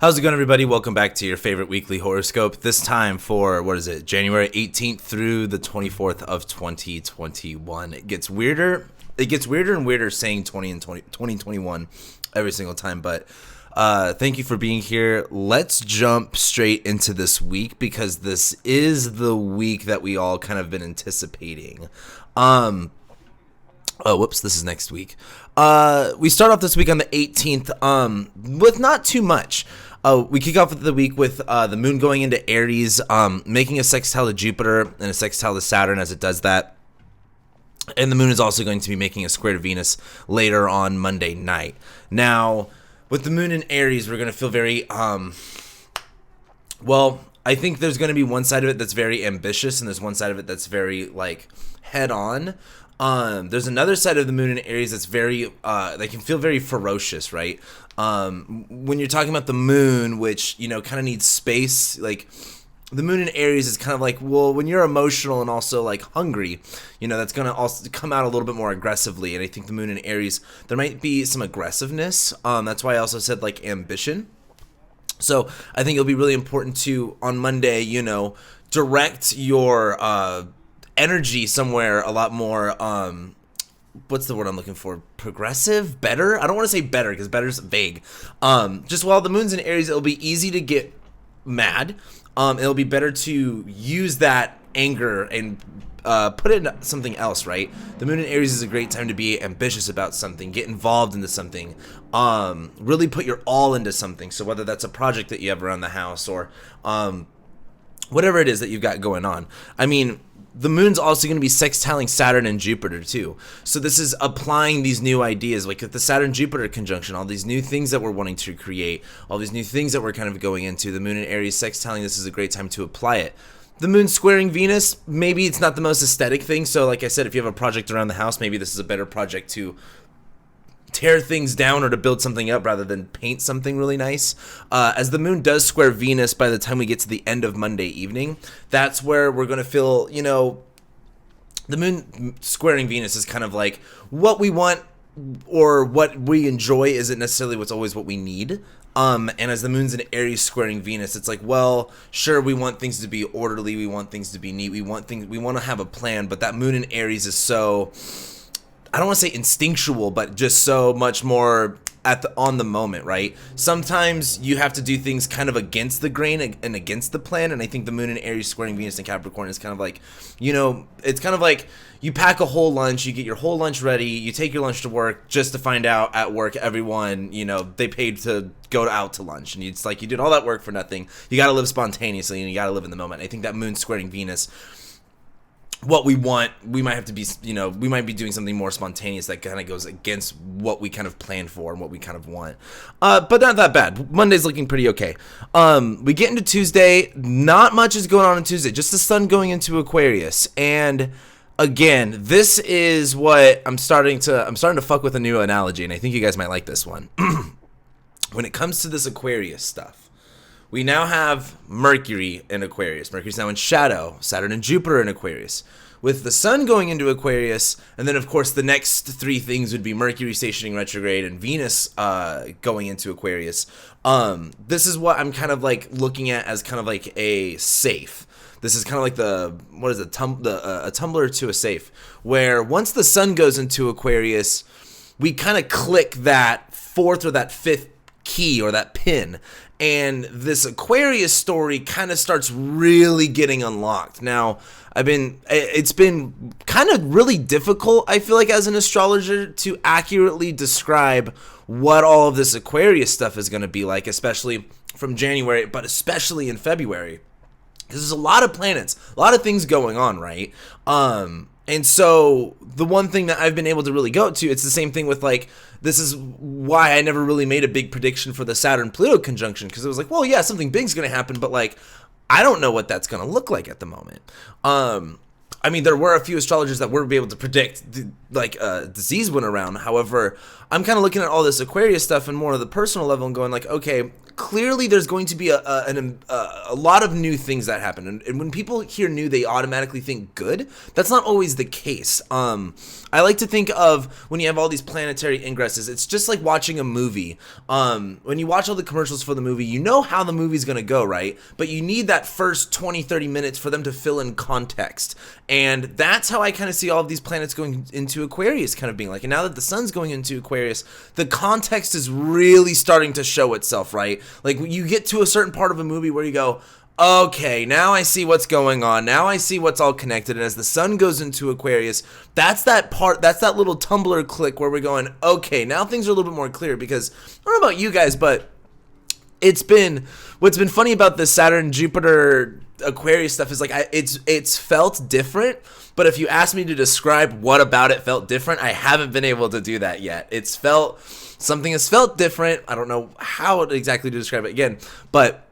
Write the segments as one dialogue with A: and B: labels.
A: How's it going, everybody? Welcome back to your favorite weekly horoscope. This time for, January 18th through the 24th of 2021. It gets weirder and weirder saying 2021 every single time, but thank you for being here. Let's jump straight into this week because this is the week that we all kind of been anticipating. This is next week. We start off this week on the 18th with not too much. We kick off the week with the moon going into Aries, making a sextile to Jupiter and a sextile to Saturn as it does that. And the moon is also going to be making a square to Venus later on Monday night. Now, with the moon in Aries, we're going to feel very, I think there's going to be one side of it that's very ambitious and there's one side of it that's very, head on. There's another side of the moon in Aries that's very, they can feel very ferocious, right? When you're talking about the moon, which, kind of needs space, the moon in Aries is kind of when you're emotional and also hungry, that's going to also come out a little bit more aggressively. And I think the moon in Aries, there might be some aggressiveness. That's why I also said ambition. So I think it'll be really important to, on Monday, direct your, energy somewhere a lot more, what's the word I'm looking for? Progressive? Better? I don't want to say better because better's vague. Just while the moon's in Aries, it'll be easy to get mad. It'll be better to use that anger and put it in something else, right? The moon in Aries is a great time to be ambitious about something, get involved into something, really put your all into something. So whether that's a project that you have around the house or whatever it is that you've got going on. I mean, the moon's also going to be sextiling Saturn and Jupiter too. So this is applying these new ideas, like with the Saturn-Jupiter conjunction, all these new things that we're wanting to create, all these new things that we're kind of going into. The moon in Aries sextiling, this is a great time to apply it. The moon squaring Venus, maybe it's not the most aesthetic thing. So like I said, if you have a project around the house, maybe this is a better project to tear things down or to build something up rather than paint something really nice. As the moon does square Venus by the time we get to the end of Monday evening, that's where we're going to feel, the moon squaring Venus is kind of like what we want or what we enjoy isn't necessarily what's always what we need. And as the moon's in Aries squaring Venus, it's sure, we want things to be orderly, we want things to be neat, we want to have a plan, but that moon in Aries is so, I don't want to say instinctual, but just so much more on the moment, right? Sometimes you have to do things kind of against the grain and against the plan, and I think the moon in Aries squaring Venus and Capricorn is kind of it's kind of like you pack a whole lunch, you get your whole lunch ready, you take your lunch to work just to find out at work everyone, they paid to go out to lunch, and it's you did all that work for nothing. You got to live spontaneously, and you got to live in the moment. I think that moon squaring Venus, what we want, we might have to be, we might be doing something more spontaneous that kind of goes against what we kind of planned for and what we kind of want. But not that bad. Monday's looking pretty okay. We get into Tuesday. Not much is going on Tuesday. Just the sun going into Aquarius. And again, this is what I'm starting to fuck with a new analogy, and I think you guys might like this one. When it comes to this Aquarius stuff, we now have Mercury in Aquarius. Mercury's now in shadow. Saturn and Jupiter in Aquarius. With the sun going into Aquarius, and then, of course, the next three things would be Mercury stationing retrograde and Venus going into Aquarius. This is what I'm kind of looking at as kind of a safe. This is kind of a tumbler to a safe, where once the sun goes into Aquarius, we kind of click that fourth or that fifth key or that pin, and this Aquarius story kind of starts really getting unlocked. Now, it's been kind of really difficult, I feel like, as an astrologer to accurately describe what all of this Aquarius stuff is going to be like, especially from January, but especially in February. Because there's a lot of planets, a lot of things going on, right? And so the one thing that I've been able to really go to, it's the same thing with this is why I never really made a big prediction for the Saturn-Pluto conjunction, because it was well, yeah, something big's going to happen, but I don't know what that's going to look like at the moment. I mean, there were a few astrologers that were able to predict disease went around. However, I'm kind of looking at all this Aquarius stuff and more of the personal level and going okay, clearly there's going to be a lot of new things that happen, and when people hear new, they automatically think good. That's not always the case. I like to think of when you have all these planetary ingresses, it's just like watching a movie. When you watch all the commercials for the movie, you know how the movie's going to go, right? But you need that first 20-30 minutes for them to fill in context. And that's how I kind of see all of these planets going into Aquarius kind of being like. And now that the sun's going into Aquarius, the context is really starting to show itself, right? Like you get to a certain part of a movie where you go, okay, now I see what's going on. Now I see what's all connected. And as the sun goes into Aquarius, that's that part, that's that little Tumblr click where we're going, okay, now things are a little bit more clear. Because I don't know about you guys, but what's been funny about this Saturn, Jupiter, Aquarius stuff is like it's felt different. But if you ask me to describe what about it felt different, I haven't been able to do that yet. Something has felt different. I don't know how exactly to describe it again, but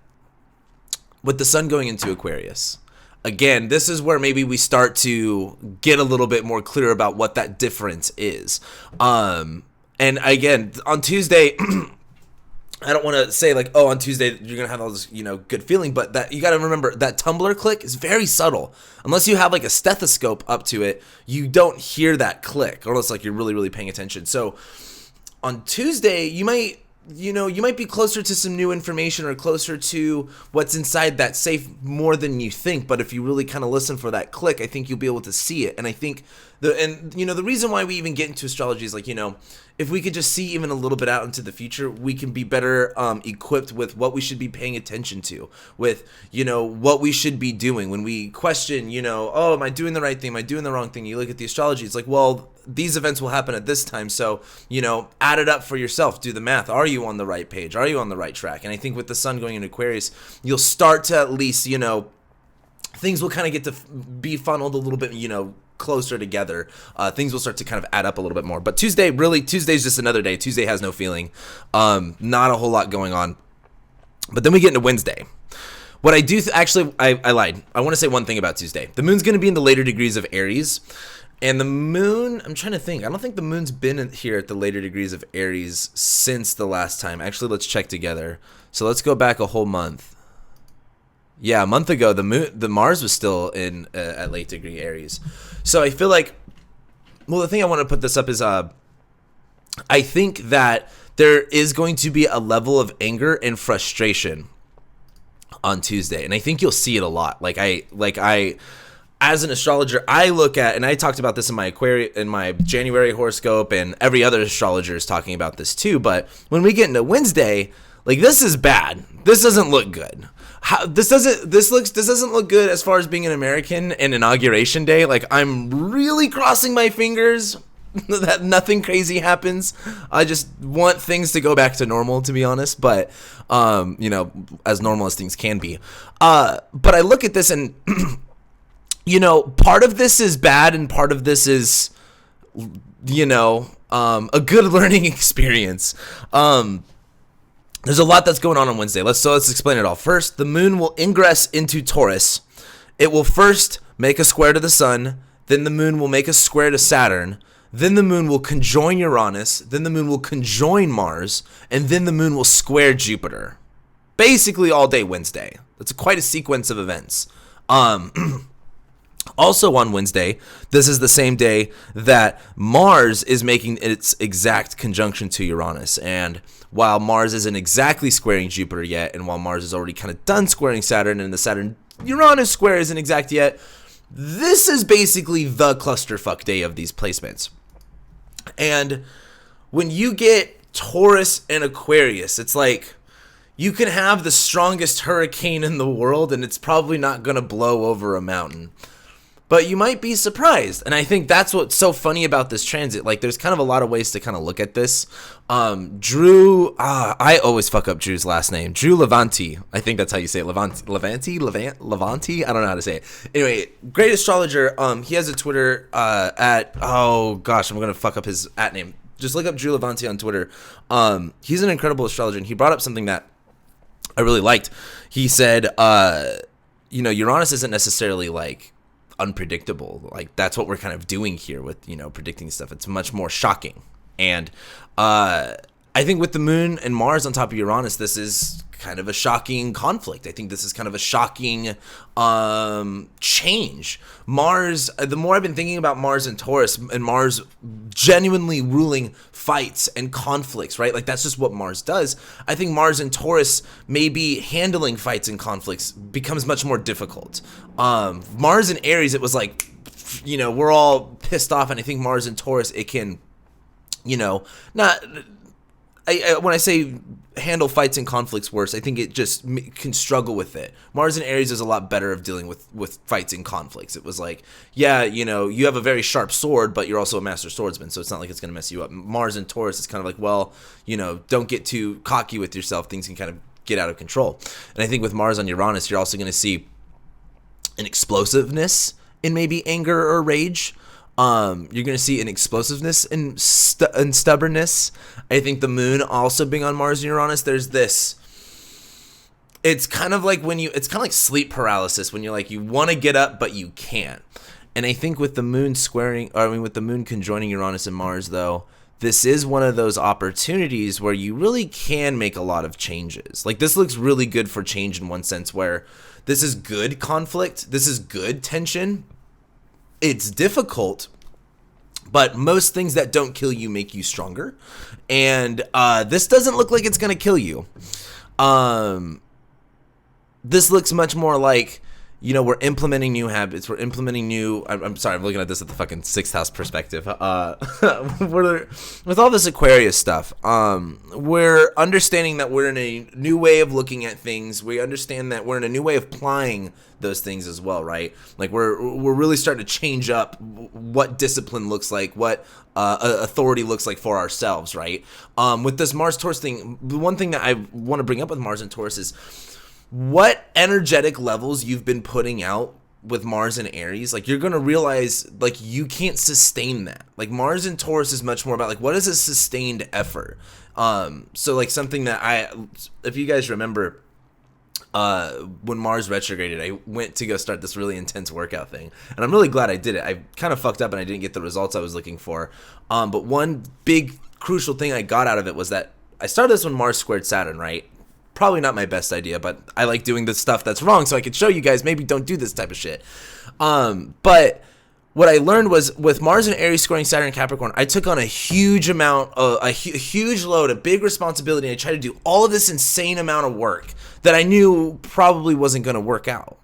A: with the sun going into Aquarius, again, this is where maybe we start to get a little bit more clear about what that difference is. And again, on Tuesday, I don't want to say like, oh, on Tuesday you're going to have all this, good feeling, but that you got to remember that Tumblr click is very subtle. Unless you have like a stethoscope up to it, you don't hear that click, or unless like you're really, really paying attention. So on Tuesday, you might be closer to some new information or closer to what's inside that safe more than you think. But if you really kind of listen for that click, I think you'll be able to see it. And I think the reason why we even get into astrology is like, if we could just see even a little bit out into the future, we can be better equipped with what we should be paying attention to, with, what we should be doing when we question, oh, am I doing the right thing? Am I doing the wrong thing? You look at the astrology, it's like, well, these events will happen at this time. So, add it up for yourself. Do the math. Are you on the right page? Are you on the right track? And I think with the sun going into Aquarius, you'll start to at least, things will kind of get to be funneled a little bit, closer together. Things will start to kind of add up a little bit more. But Tuesday's just another day. Tuesday has no feeling. Not a whole lot going on. But then we get into Wednesday. What I do, I lied. I want to say one thing about Tuesday. The moon's going to be in the later degrees of Aries. And the moon, I'm trying to think. I don't think the moon's been here at the later degrees of Aries since the last time. Actually, let's check together. So let's go back a whole month. Yeah, a month ago, the Mars was still in at late degree Aries. So I feel like, well, the thing I want to put this up is, I think that there is going to be a level of anger and frustration on Tuesday, and I think you'll see it a lot. As an astrologer, I look at, and I talked about this in my January horoscope, and every other astrologer is talking about this too. But when we get into Wednesday, like, this is bad. This doesn't look good. This doesn't look good as far as being an American and Inauguration Day. Like, I'm really crossing my fingers that nothing crazy happens. I just want things to go back to normal, to be honest. But as normal as things can be. But I look at this and part of this is bad and part of this is, a good learning experience. There's a lot that's going on Wednesday. Let's explain it all. First, the moon will ingress into Taurus. It will first make a square to the sun. Then the moon will make a square to Saturn. Then the moon will conjoin Uranus. Then the moon will conjoin Mars. And then the moon will square Jupiter. Basically all day Wednesday. That's quite a sequence of events. Also on Wednesday, this is the same day that Mars is making its exact conjunction to Uranus. And while Mars isn't exactly squaring Jupiter yet, and while Mars is already kind of done squaring Saturn, and the Saturn-Uranus square isn't exact yet, this is basically the clusterfuck day of these placements. And when you get Taurus and Aquarius, it's like you can have the strongest hurricane in the world, and it's probably not going to blow over a mountain. But you might be surprised. And I think that's what's so funny about this transit. Like, there's kind of a lot of ways to kind of look at this. I always fuck up Drew's last name. Drew Levanti. I think that's how you say it. Levanti? I don't know how to say it. Anyway, great astrologer. He has a Twitter oh gosh, I'm going to fuck up his @name. Just look up Drew Levanti on Twitter. He's an incredible astrologer, and he brought up something that I really liked. He said, Uranus isn't necessarily like unpredictable. Like, that's what we're kind of doing here with predicting stuff. It's much more shocking. And I think with the moon and Mars on top of Uranus, this is kind of a shocking conflict. I think this is kind of a shocking change. Mars, the more I've been thinking about Mars and Taurus, and Mars genuinely ruling fights and conflicts, right? Like that's just what Mars does. I think Mars and Taurus, maybe handling fights and conflicts becomes much more difficult. Mars and Aries, it was like, we're all pissed off, and I think Mars and Taurus, it can, not... when I say handle fights and conflicts worse, I think it just can struggle with it. Mars and Aries is a lot better of dealing with fights and conflicts. It was like, yeah, you have a very sharp sword, but you're also a master swordsman, so it's not like it's going to mess you up. Mars and Taurus is kind of like, well, don't get too cocky with yourself. Things can kind of get out of control. And I think with Mars on Uranus, you're also going to see an explosiveness in maybe anger or rage. You're going to see an explosiveness and stubbornness. I think the moon also being on Mars and Uranus, there's this, it's kind of like it's kind of like sleep paralysis when you're like, you want to get up, but you can't. And I think with the moon with the moon conjoining Uranus and Mars though, this is one of those opportunities where you really can make a lot of changes. Like this looks really good for change in one sense where this is good conflict. This is good tension. It's difficult, but most things that don't kill you make you stronger. And this doesn't look like it's going to kill you. This looks much more like, we're implementing new habits. We're implementing new... I'm sorry, I'm looking at this at the fucking 6th house perspective. With all this Aquarius stuff, we're understanding that we're in a new way of looking at things. We understand that we're in a new way of applying those things as well, right? Like we're really starting to change up what discipline looks like, what authority looks like for ourselves, right? With this Mars-Taurus thing, the one thing that I want to bring up with Mars and Taurus is what energetic levels you've been putting out with Mars and Aries. Like you're going to realize like you can't sustain that. Like Mars and Taurus is much more about like what is a sustained effort. So like something that if you guys remember, when Mars retrograded, I went to go start this really intense workout thing, and I'm really glad I did it. I kind of fucked up and I didn't get the results I was looking for. But one big crucial thing I got out of it was that I started this when Mars squared Saturn, right? Probably not my best idea, but I like doing the stuff that's wrong so I could show you guys maybe don't do this type of shit. But what I learned was with Mars and Aries squaring Saturn and Capricorn, I took on a huge amount, a huge load, a big responsibility, and I tried to do all of this insane amount of work that I knew probably wasn't going to work out.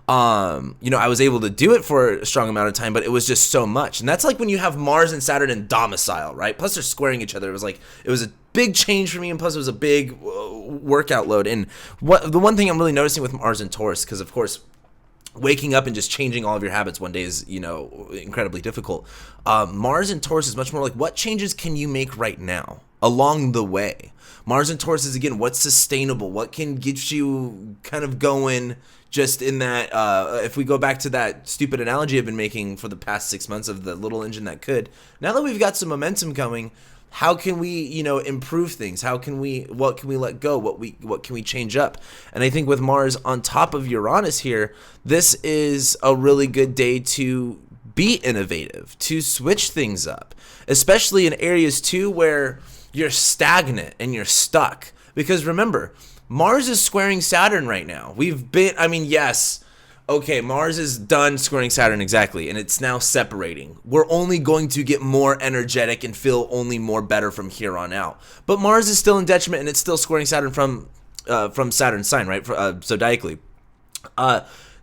A: I was able to do it for a strong amount of time, but it was just so much. And that's like when you have Mars and Saturn in domicile, right? Plus they're squaring each other. It was a big change for me, and plus it was a big workout load. And the one thing I'm really noticing with Mars and Taurus, because of course waking up and just changing all of your habits one day is incredibly difficult. Mars and Taurus is much more like, what changes can you make right now along the way? Mars and Taurus is, again, what's sustainable, what can get you kind of going just in that, if we go back to that stupid analogy I've been making for the past 6 months of the little engine that could, now that we've got some momentum going, how can we, improve things? What can we let go? What can we change up? And I think with Mars on top of Uranus here, this is a really good day to be innovative, to switch things up, especially in areas too where you're stagnant and you're stuck. Because remember, Mars is squaring Saturn right now. Yes, okay, Mars is done squaring Saturn exactly, and it's now separating. We're only going to get more energetic and feel only more better from here on out. But Mars is still in detriment, and it's still squaring Saturn from Saturn's sign, right? Zodiacally.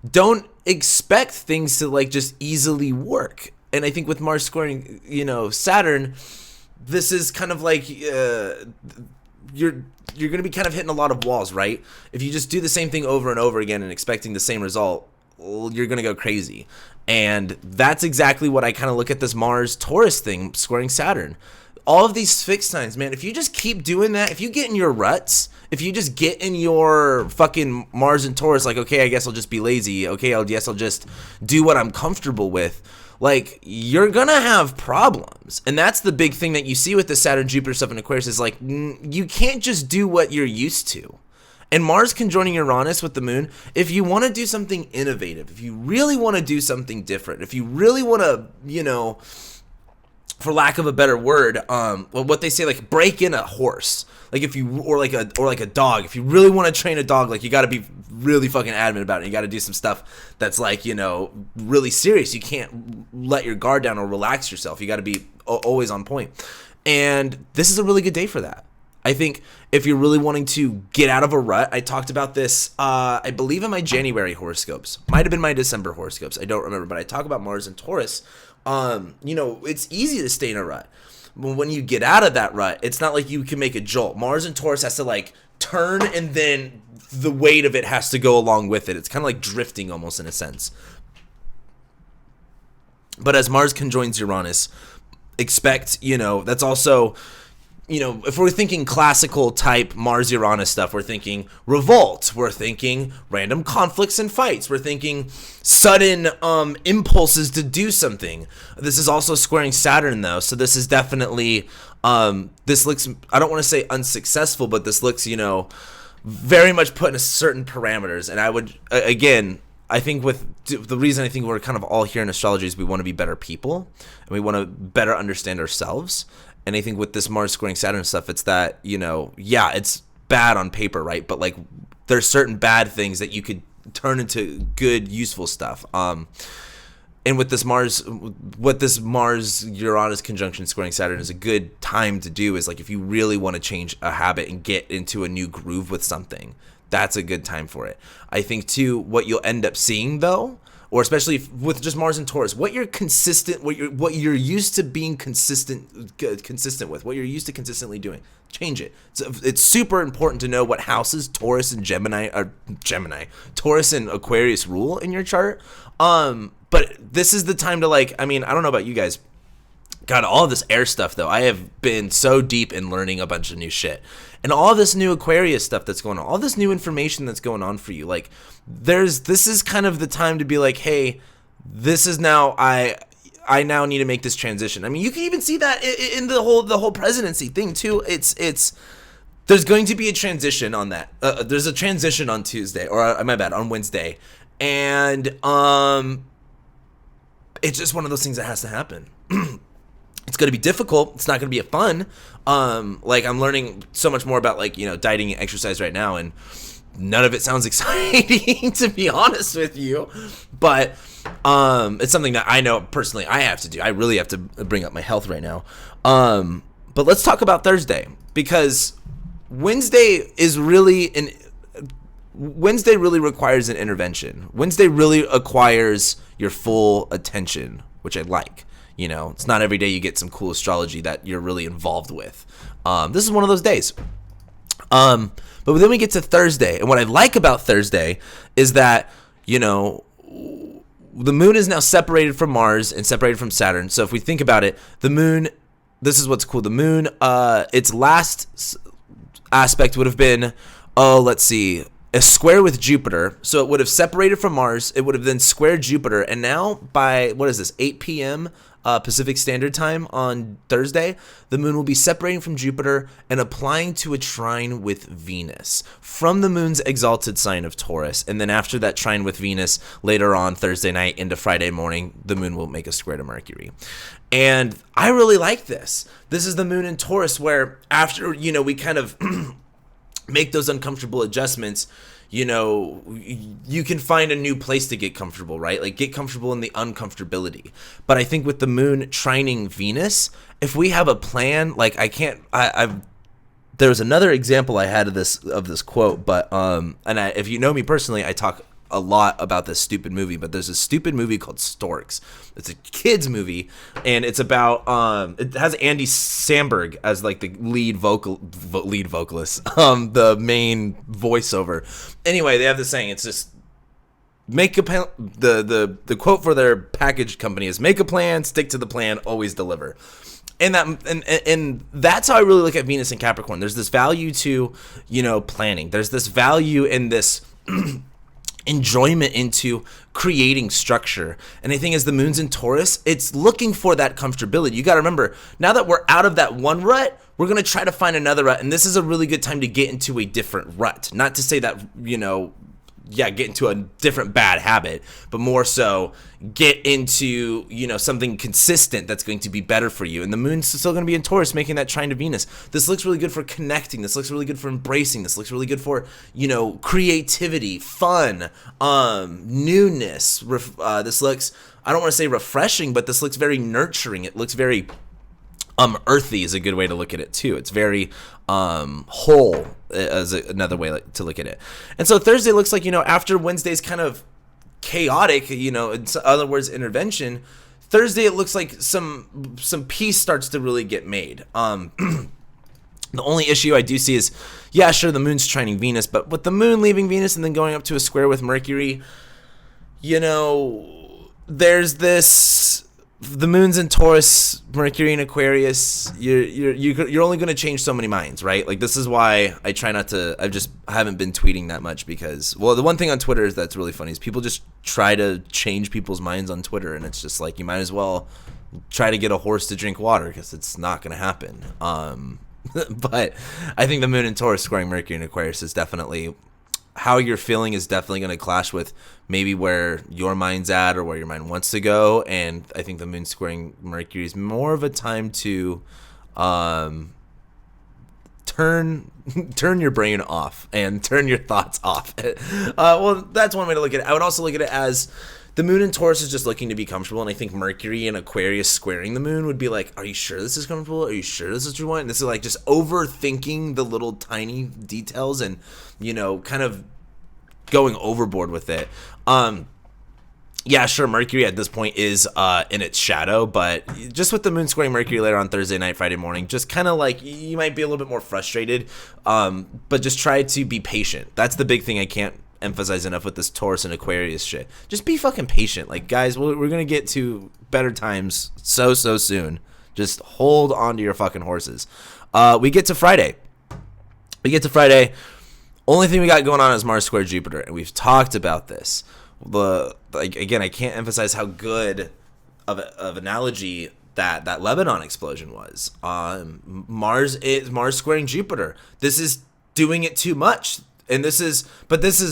A: Don't expect things to just easily work. And I think with Mars squaring, Saturn, this is kind of like you're going to be kind of hitting a lot of walls, right? If you just do the same thing over and over again and expecting the same result, you're going to go crazy. And that's exactly what I kind of look at this Mars-Taurus thing squaring Saturn. All of these fixed signs, man, if you just keep doing that, if you get in your ruts, if you just get in your fucking Mars and Taurus, like, okay, I guess I'll just be lazy. Okay, I'll just do what I'm comfortable with. You're going to have problems. And that's the big thing that you see with the Saturn-Jupiter stuff in Aquarius is, you can't just do what you're used to. And Mars conjoining Uranus with the moon, if you want to do something innovative, if you really want to do something different, if you really want to, for lack of a better word, what they say, like break in a horse, like if you or like a dog. If you really want to train a dog, like you got to be really fucking adamant about it. You got to do some stuff that's like, you know, really serious. You can't let your guard down or relax yourself. You got to be always on point. And this is a really good day for that. I think if you're really wanting to get out of a rut, I talked about this, I believe in my January horoscopes. Might have been my December horoscopes. I don't remember, but I talk about Mars and Taurus. You know, it's easy to stay in a rut. But when you get out of that rut, it's not like you can make a jolt. Mars and Taurus has to like turn, and then the weight of it has to go along with it. It's kind of like drifting almost in a sense. But as Mars conjoins Uranus, expect, you know, that's also... You know, if we're thinking classical type Mars-Uranus stuff, we're thinking revolt, we're thinking random conflicts and fights, we're thinking sudden impulses to do something. This is also squaring Saturn, though, so this is definitely, this looks, I don't want to say unsuccessful, but this looks, you know, very much put in certain parameters. And I would, again, I think with the reason I think we're kind of all here in astrology is we want to be better people, and we want to better understand ourselves. And I think with this Mars squaring Saturn stuff, it's that, you know, yeah, it's bad on paper, right? But like there's certain bad things that you could turn into good, useful stuff. And with this what this Mars-Uranus conjunction squaring Saturn is a good time to do is like if you really want to change a habit and get into a new groove with something, that's a good time for it. I think too, what you'll end up seeing though, or especially with just Mars and Taurus, what you're used to being consistent with, what you're used to consistently doing, change it. It's super important to know what houses Taurus and Taurus and Aquarius rule in your chart. But this is the time to like, I mean, I don't know about you guys. God, all of this air stuff though, I have been so deep in learning a bunch of new shit. And all this new Aquarius stuff that's going on, all this new information that's going on for you, like this is kind of the time to be like, hey, this is now, I now need to make this transition. I mean, you can even see that in the whole presidency thing too. There's going to be a transition on that. There's a transition on Tuesday, or my bad, on Wednesday. And it's just one of those things that has to happen. It's going to be difficult. It's not going to be a fun. Like I'm learning so much more about like, you know, dieting and exercise right now, and none of it sounds exciting to be honest with you. But it's something that I know personally I have to do. I really have to bring up my health right now. But let's talk about Thursday, because Wednesday really requires an intervention. Wednesday really acquires your full attention, which I like. You know, it's not every day you get some cool astrology that you're really involved with. This is one of those days. But then we get to Thursday, and what I like about Thursday is that, you know, the moon is now separated from Mars and separated from Saturn. So if we think about it, the moon, this is what's cool. The moon, its last aspect would have been, let's see, a square with Jupiter. So it would have separated from Mars. It would have then squared Jupiter. And now by, what is this, 8 p.m. Pacific Standard Time on Thursday, the moon will be separating from Jupiter and applying to a trine with Venus from the moon's exalted sign of Taurus. And then after that trine with Venus, later on Thursday night into Friday morning, the moon will make a square to Mercury. And I really like this. This is the moon in Taurus, where after, you know, we kind of make those uncomfortable adjustments, you know, you can find a new place to get comfortable, right? Like get comfortable in the uncomfortability. But I think with the moon trining Venus, if we have a plan, like there's another example I had of this quote, but if you know me personally, I talk a lot about this stupid movie, but there's a stupid movie called Storks. It's a kids movie, and it's about it has Andy Samberg as like the lead vocalist, the main voiceover. Anyway, they have this saying, it's just make a plan. The quote for their package company is make a plan, stick to the plan, always deliver. And that's how I really look at Venus and Capricorn. There's this value to, you know, planning. There's this value in this enjoyment into creating structure. And I think as the moon's in Taurus, it's looking for that comfortability. You got to remember, now that we're out of that one rut, we're going to try to find another rut. And this is a really good time to get into a different rut. Not to say that, you know, get into a different bad habit, but more so get into, something consistent that's going to be better for you. And the moon's still going to be in Taurus, making that trine to Venus. This looks really good for connecting. This looks really good for embracing. This looks really good for, creativity, fun, newness. This looks, I don't want to say refreshing, but this looks very nurturing. It looks very earthy is a good way to look at it too. It's very whole as another way to look at it. And so Thursday looks like, after Wednesday's kind of chaotic, in other words, intervention, Thursday it looks like some peace starts to really get made. The only issue I do see is, sure, the moon's trining Venus, but with the moon leaving Venus and then going up to a square with Mercury, there's this. The moon's in Taurus, Mercury in Aquarius. You're only going to change so many minds, right? Like, this is why I try not to. I haven't been tweeting that much because, well, the one thing on Twitter that's really funny is people just try to change people's minds on Twitter, and it's just like, you might as well try to get a horse to drink water because it's not going to happen. But I think the moon in Taurus squaring Mercury in Aquarius is definitely, how you're feeling is definitely going to clash with maybe where your mind's at or where your mind wants to go. And I think the moon squaring Mercury is more of a time to turn your brain off and turn your thoughts off. Well, that's one way to look at it. I would also look at it as the moon in Taurus is just looking to be comfortable, and I think Mercury in Aquarius squaring the moon would be like, are you sure this is comfortable? Are you sure this is what you want? And this is like just overthinking the little tiny details and, kind of going overboard with it. Sure, Mercury at this point is in its shadow, but just with the moon squaring Mercury later on Thursday night, Friday morning, just kind of like, you might be a little bit more frustrated, but just try to be patient. That's the big thing I can't emphasize enough with this Taurus and Aquarius shit. Just be fucking patient. Like, guys, we're gonna get to better times so soon. Just hold on to your fucking horses. We get to Friday. Only thing we got going on is Mars square Jupiter, and we've talked about this. Again, I can't emphasize how good of analogy that Lebanon explosion was. Mars squaring Jupiter. This is doing it too much. And this is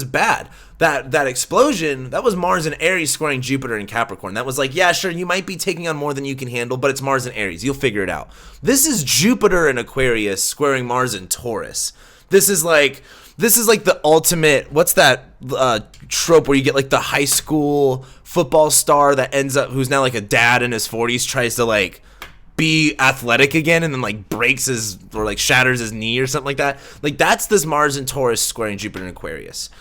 A: bad. That explosion, that was Mars and Aries squaring Jupiter and Capricorn. That was like, sure, you might be taking on more than you can handle, but it's Mars and Aries. You'll figure it out. This is Jupiter and Aquarius squaring Mars and Taurus. This is like the ultimate, what's that trope where you get like the high school football star that ends up, who's now like a dad in his 40s, tries to like be athletic again and then like breaks his or like shatters his knee or something like that. Like, that's this Mars and Taurus squaring Jupiter and Aquarius.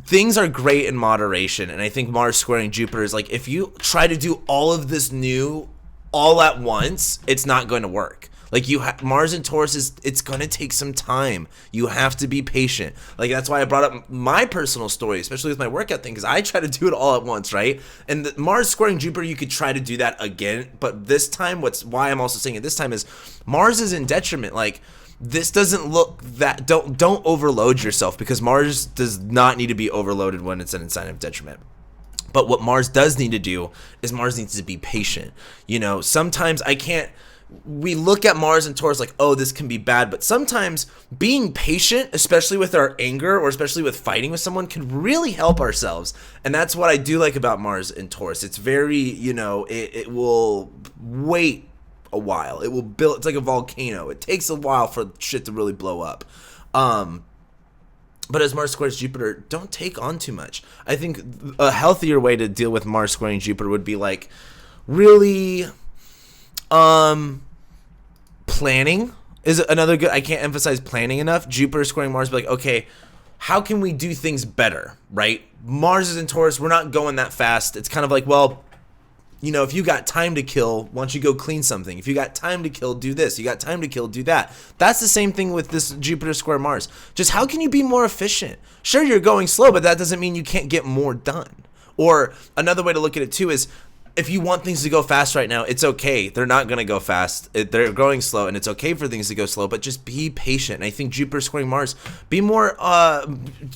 A: Things are great in moderation, and I think Mars squaring Jupiter is like, if you try to do all of this new all at once, it's not going to work. Like, Mars and Taurus it's going to take some time. You have to be patient. Like, that's why I brought up my personal story, especially with my workout thing, because I try to do it all at once, right? And the Mars squaring Jupiter, you could try to do that again, but this time, why I'm also saying it this time is Mars is in detriment. Like, this doesn't look that, don't overload yourself, because Mars does not need to be overloaded when it's in a sign of detriment. But what Mars does need to do is Mars needs to be patient. Sometimes we look at Mars and Taurus like, oh, this can be bad, but sometimes being patient, especially with our anger or especially with fighting with someone, can really help ourselves. And that's what I do like about Mars and Taurus. It's very, it will wait a while. It will build. It's like a volcano. It takes a while for shit to really blow up. But as Mars squares Jupiter, don't take on too much. I think a healthier way to deal with Mars squaring Jupiter would be like really planning is another good. I can't emphasize planning enough. Jupiter squaring Mars, be like, okay, how can we do things better, right? Mars is in Taurus. We're not going that fast. It's kind of like, well, if you got time to kill, why don't you go clean something? If you got time to kill, do this. You got time to kill, do that. That's the same thing with this Jupiter square Mars. Just how can you be more efficient? Sure, you're going slow, but that doesn't mean you can't get more done. Or another way to look at it too is, if you want things to go fast right now, it's okay. They're not going to go fast. They're going slow, and it's okay for things to go slow, but just be patient. And I think Jupiter squaring Mars, be more,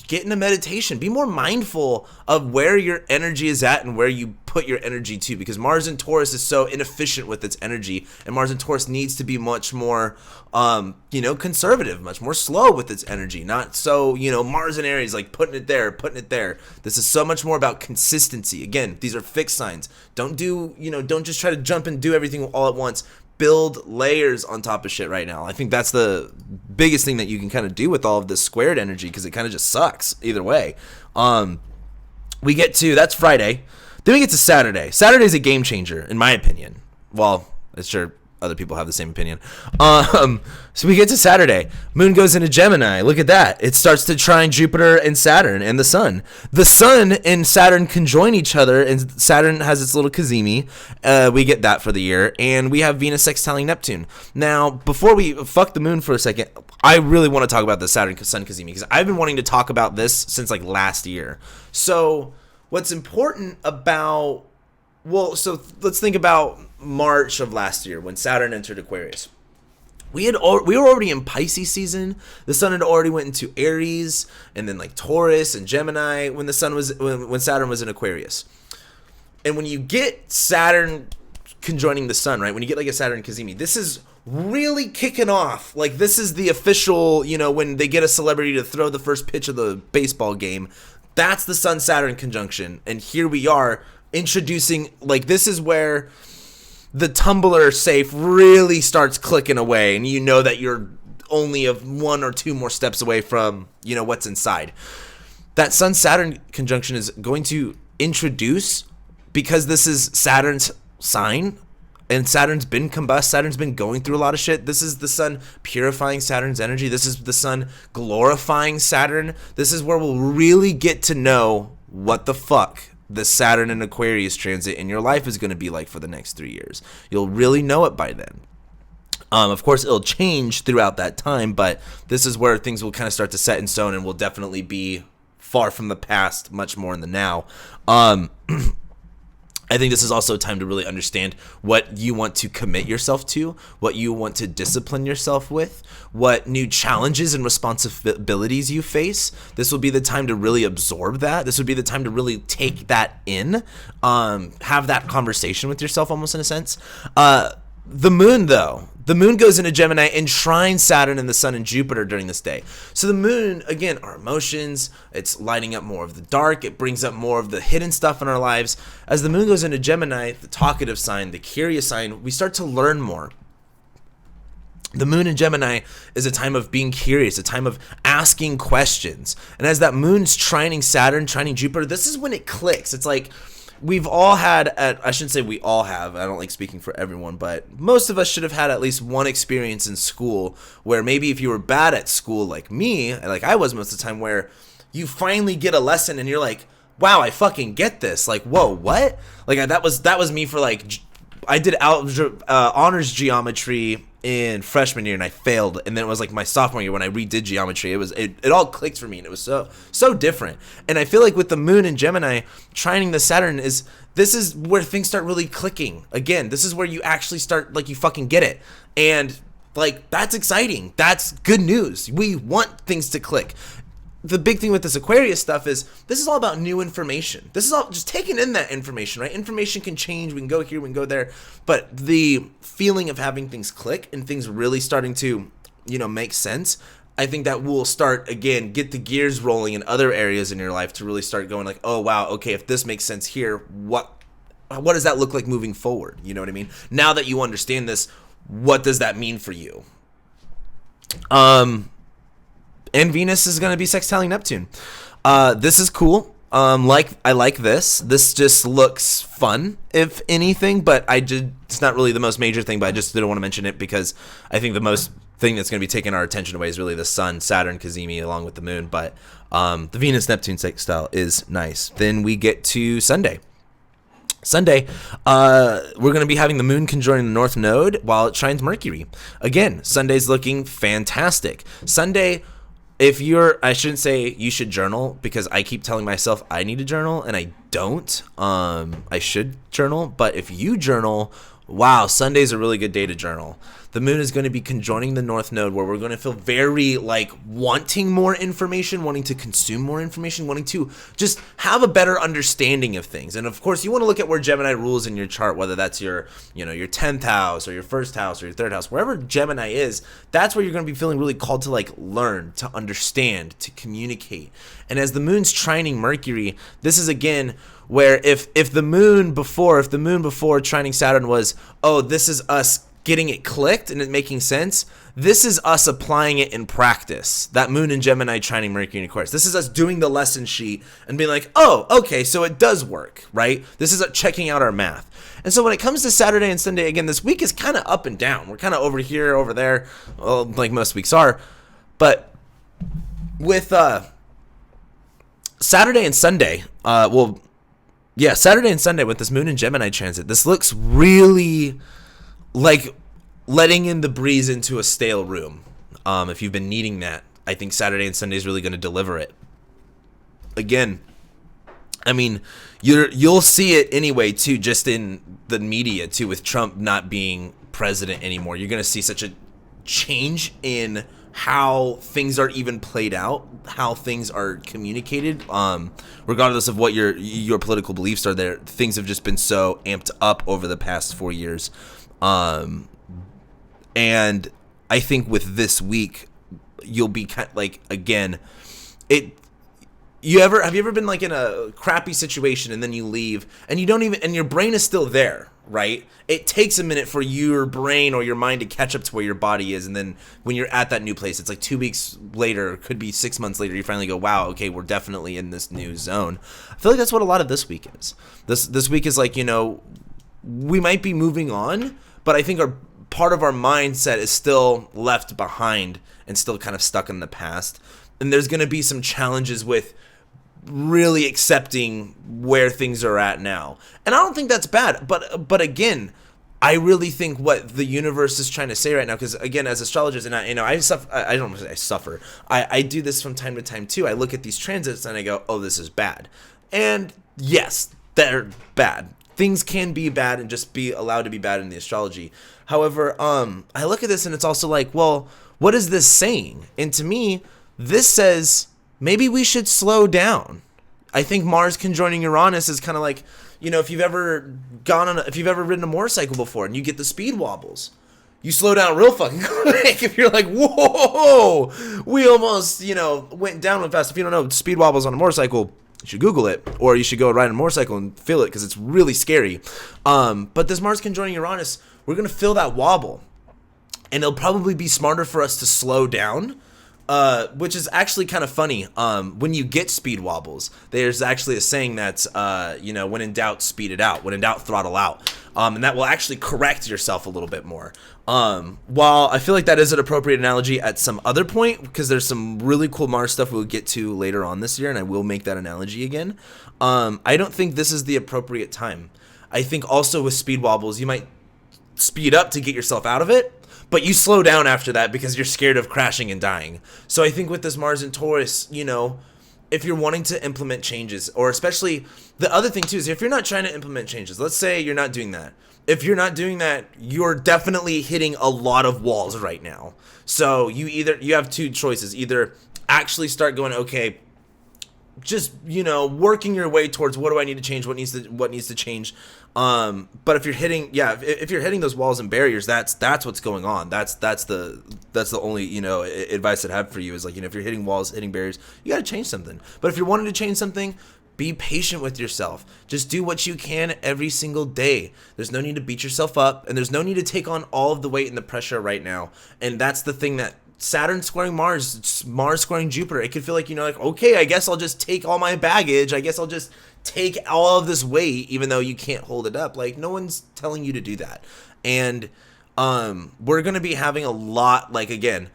A: get into meditation. Be more mindful of where your energy is at and where you put your energy to, because Mars in Taurus is so inefficient with its energy, and Mars in Taurus needs to be much more conservative, much more slow with its energy, not so, Mars in Aries, like putting it there. This is so much more about consistency. Again, these are fixed signs. Don't just try to jump and do everything all at once. Build layers on top of shit right now. I think that's the biggest thing that you can kind of do with all of this squared energy, because it kind of just sucks either way. That's Friday. Then we get to Saturday. Saturday's a game changer, in my opinion. Well, I'm sure other people have the same opinion. So we get to Saturday. Moon goes into Gemini. Look at that. It starts to trine Jupiter and Saturn and the Sun. The Sun and Saturn conjoin each other, and Saturn has its little Cazimi. We get that for the year. And we have Venus sextiling Neptune. Now, before we fuck the Moon for a second, I really want to talk about the Saturn Sun Cazimi, because I've been wanting to talk about this since like last year. So what's important about... so let's think about March of last year when Saturn entered Aquarius. We were already in Pisces season. The Sun had already went into Aries, and then like Taurus and Gemini when when Saturn was in Aquarius. And when you get Saturn conjoining the Sun, right? When you get like a Saturn Cazimi, this is really kicking off. Like, this is the official, when they get a celebrity to throw the first pitch of the baseball game. That's the Sun Saturn conjunction, and here we are introducing, like, this is where the tumbler safe really starts clicking away, and you know that you're only one or two more steps away from what's inside. That Sun Saturn conjunction is going to introduce, because this is Saturn's sign, and Saturn's been Saturn's been going through a lot of shit. This is the Sun purifying Saturn's energy. This is the Sun glorifying Saturn. This is where we'll really get to know what the fuck the Saturn and Aquarius transit in your life is going to be like for the next 3 years. You'll really know it by then. Of course, it'll change throughout that time, but this is where things will kind of start to set in stone, and will definitely be far from the past, much more in the now. I think this is also a time to really understand what you want to commit yourself to, what you want to discipline yourself with, what new challenges and responsibilities you face. This will be the time to really absorb that. This would be the time to really take that in, have that conversation with yourself almost in a sense. The Moon, though. The Moon goes into Gemini and trines Saturn and the Sun and Jupiter during this day. So the Moon, again, our emotions, it's lighting up more of the dark. It brings up more of the hidden stuff in our lives. As the Moon goes into Gemini, the talkative sign, the curious sign, we start to learn more. The Moon in Gemini is a time of being curious, a time of asking questions. And as that Moon's trining Saturn, trining Jupiter, this is when it clicks. It's like... we've all had, I shouldn't say we all have, I don't like speaking for everyone, but most of us should have had at least one experience in school where maybe if you were bad at school like me, like I was most of the time, where you finally get a lesson and you're like, wow, I fucking get this. Like, whoa, what? Like that was me for like, I did honors geometry in freshman year and I failed, and then it was like my sophomore year when I redid geometry, it all clicked for me, and it was so different. And I feel like with the Moon in Gemini trining the Saturn, this is where things start really clicking again. This is where you actually start, like, you fucking get it, and like that's exciting. That's good news. We want things to click. The big thing with this Aquarius stuff is this is all about new information. This is all just taking in that information, right? Information can change. We can go here, we can go there. But the feeling of having things click and things really starting to, make sense, I think that will start, again, get the gears rolling in other areas in your life to really start going like, oh, wow, okay, if this makes sense here, what does that look like moving forward? You know what I mean? Now that you understand this, what does that mean for you? And Venus is going to be sextiling Neptune. This is cool. I like this. This just looks fun, if anything, but it's not really the most major thing, but I just didn't want to mention it because I think the most thing that's going to be taking our attention away is really the Sun, Saturn, Cazimi, along with the Moon, but the Venus-Neptune sextile is nice. Then we get to Sunday. We're going to be having the Moon conjoining the North Node while it trines Mercury. Again, Sunday's looking fantastic. Sunday... I shouldn't say you should journal, because I keep telling myself I need to journal and I don't. I should journal, but if you journal, Wow, Sunday's a really good day to journal. The moon is going to be conjoining the north node, where we're going to feel very like wanting more information, wanting to consume more information, wanting to just have a better understanding of things. And of course, you want to look at where Gemini rules in your chart, whether that's your 10th house or your first house or your third house, wherever Gemini is, that's where you're going to be feeling really called to like learn, to understand, to communicate. And as the moon's trining Mercury, this is again where if the moon before trining Saturn was, oh, this is us getting it clicked and it making sense, this is us applying it in practice. That moon in Gemini trining Mercury in Aquarius. This is us doing the lesson sheet and being like, oh, okay, so it does work, right? This is checking out our math. And so when it comes to Saturday and Sunday, again, this week is kind of up and down. We're kind of over here, over there, well, like most weeks are. But with Saturday and Sunday, Saturday and Sunday with this moon in Gemini transit, this looks really like letting in the breeze into a stale room. If you've been needing that, I think Saturday and Sunday is really going to deliver it. Again, I mean, you'll see it anyway too, just in the media too, with Trump not being president anymore. You're going to see such a change in how things are even played out, how things are communicated, regardless of what your political beliefs are. There, things have just been so amped up over the past 4 years. And I think with this week, you'll be kind of like, again, have you ever been like in a crappy situation and then you leave and and your brain is still there, right? It takes a minute for your brain or your mind to catch up to where your body is. And then when you're at that new place, it's like 2 weeks later, could be 6 months later, you finally go, wow, okay, we're definitely in this new zone. I feel like that's what a lot of this week is. This week is like, we might be moving on, but I think part of our mindset is still left behind and still kind of stuck in the past. And there's going to be some challenges with really accepting where things are at now. And I don't think that's bad. But again, I really think what the universe is trying to say right now, because again, as astrologers, and I suffer. I do this from time to time too. I look at these transits and I go, oh, this is bad. And yes, they're bad. Things can be bad and just be allowed to be bad in the astrology. However, I look at this and it's also like, well, what is this saying? And to me, this says maybe we should slow down. I think Mars conjoining Uranus is kind of like, if you've ever ridden a motorcycle before and you get the speed wobbles, you slow down real fucking quick. If you're like, whoa, we almost, went down real fast. If you don't know speed wobbles on a motorcycle, you should Google it, or you should go ride a motorcycle and feel it, because it's really scary. But this Mars conjoining Uranus, we're going to feel that wobble. And it'll probably be smarter for us to slow down, which is actually kind of funny. When you get speed wobbles, there's actually a saying that's, when in doubt, speed it out. When in doubt, throttle out. And that will actually correct yourself a little bit more. While I feel like that is an appropriate analogy at some other point, because there's some really cool Mars stuff we'll get to later on this year, and I will make that analogy again. I don't think this is the appropriate time. I think also with speed wobbles, you might speed up to get yourself out of it, but you slow down after that because you're scared of crashing and dying. So I think with this Mars in Taurus, if you're wanting to implement changes, or especially the other thing too is if you're not trying to implement changes, let's say you're not doing that. If you're not doing that, you're definitely hitting a lot of walls right now. So you have two choices. Either actually start going, okay, just, working your way towards what do I need to change, what needs to change. But if you're hitting those walls and barriers, that's what's going on. That's the only, advice I'd have for you is like, if you're hitting walls, hitting barriers, you got to change something. But if you're wanting to change something, be patient with yourself. Just do what you can every single day. There's no need to beat yourself up, and there's no need to take on all of the weight and the pressure right now. And that's the thing that Saturn squaring Mars, Mars squaring Jupiter, it could feel like, okay, I guess I'll just take all my baggage. I guess I'll just take all of this weight, even though you can't hold it up. Like, no one's telling you to do that. And we're going to be having a lot, like, again,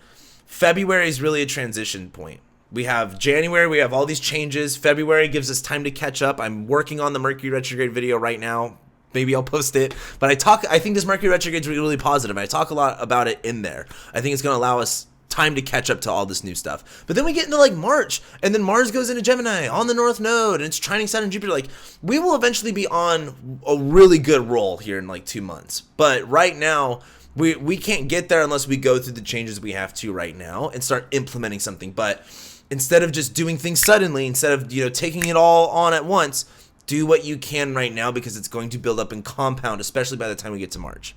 A: February is really a transition point. We have January, we have all these changes. February gives us time to catch up. I'm working on the Mercury retrograde video right now. Maybe I'll post it. But I think this Mercury retrograde is really positive. I talk a lot about it in there. I think it's going to allow us time to catch up to all this new stuff. But then we get into like March, and then Mars goes into Gemini on the North Node, and it's trining Saturn and Jupiter. Like, we will eventually be on a really good roll here in like 2 months. But right now, we can't get there unless we go through the changes we have to right now and start implementing something. But instead of just doing things suddenly, instead of, you know, taking it all on at once, do what you can right now, because it's going to build up and compound, especially by the time we get to March.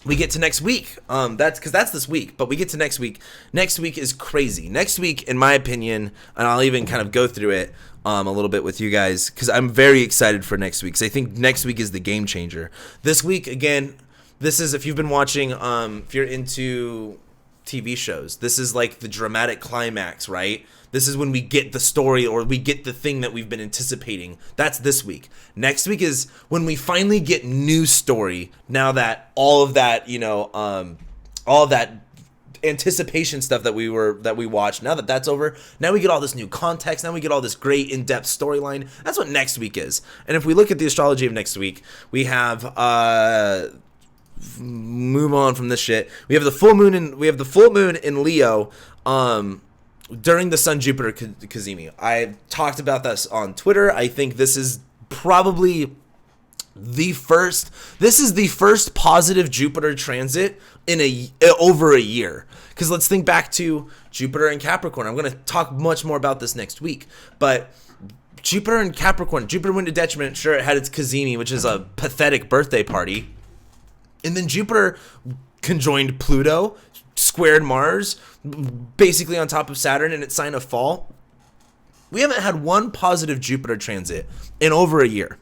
A: We get to next week. That's this week, but we get to next week. Next week is crazy. Next week, in my opinion, and I'll even kind of go through it a little bit with you guys, because I'm very excited for next week. Because I think next week is the game changer. This week, again, this is, if you've been watching, if you're into TV shows, this is like the dramatic climax, right? This is when we get the story, or we get the thing that we've been anticipating. That's this week. Next week is when we finally get new story. Now that all of that, you know, all of that anticipation stuff that we watched, now that that's over, now we get all this new context. Now we get all this great in-depth storyline. That's what next week is. And if we look at the astrology of next week, we have move on from this shit. We have the full moon in Leo. During the Sun Jupiter Cazimi. I talked about this on Twitter. I think this is probably the first positive Jupiter transit in over a year. Because let's think back to Jupiter and Capricorn. I'm going to talk much more about this next week. But Jupiter and Capricorn, Jupiter went to detriment. Sure, it had its Cazimi, which is a pathetic birthday party. And then Jupiter conjoined Pluto, squared Mars, basically on top of Saturn in its sign of fall. We haven't had one positive Jupiter transit in over a year.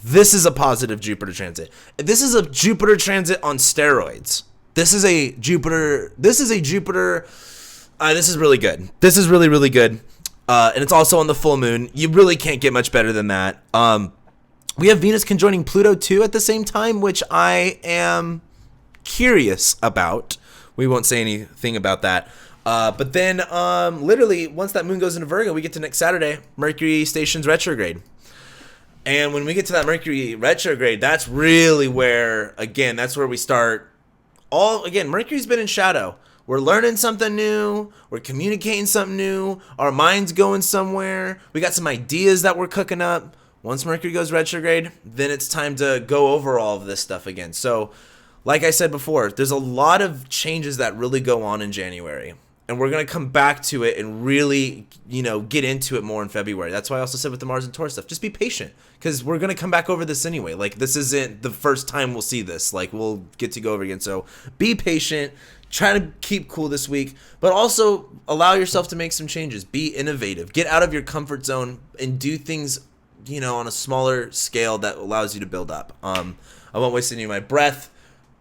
A: This is a positive Jupiter transit. This is a Jupiter transit on steroids. This is really good. This is really, really good. And it's also on the full moon. You really can't get much better than that. We have Venus conjoining Pluto too at the same time, which I am curious about. We won't say anything about that. But then, literally, once that moon goes into Virgo, we get to next Saturday, Mercury stations retrograde. And when we get to that Mercury retrograde, that's really where, again, that's where we start. Mercury's been in shadow. We're learning something new. We're communicating something new. Our mind's going somewhere. We got some ideas that we're cooking up. Once Mercury goes retrograde, then it's time to go over all of this stuff again. So, like I said before, there's a lot of changes that really go on in January. And we're going to come back to it and really, you know, get into it more in February. That's why I also said with the Mars and Taurus stuff, just be patient. Because we're going to come back over this anyway. Like, this isn't the first time we'll see this. Like, we'll get to go over again. So, be patient. Try to keep cool this week. But also, allow yourself to make some changes. Be innovative. Get out of your comfort zone and do things, you know, on a smaller scale that allows you to build up. I won't waste any of my breath.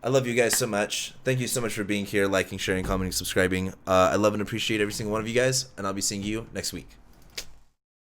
A: I love you guys so much. Thank you so much for being here, liking, sharing, commenting, subscribing. I love and appreciate every single one of you guys, and I'll be seeing you next week.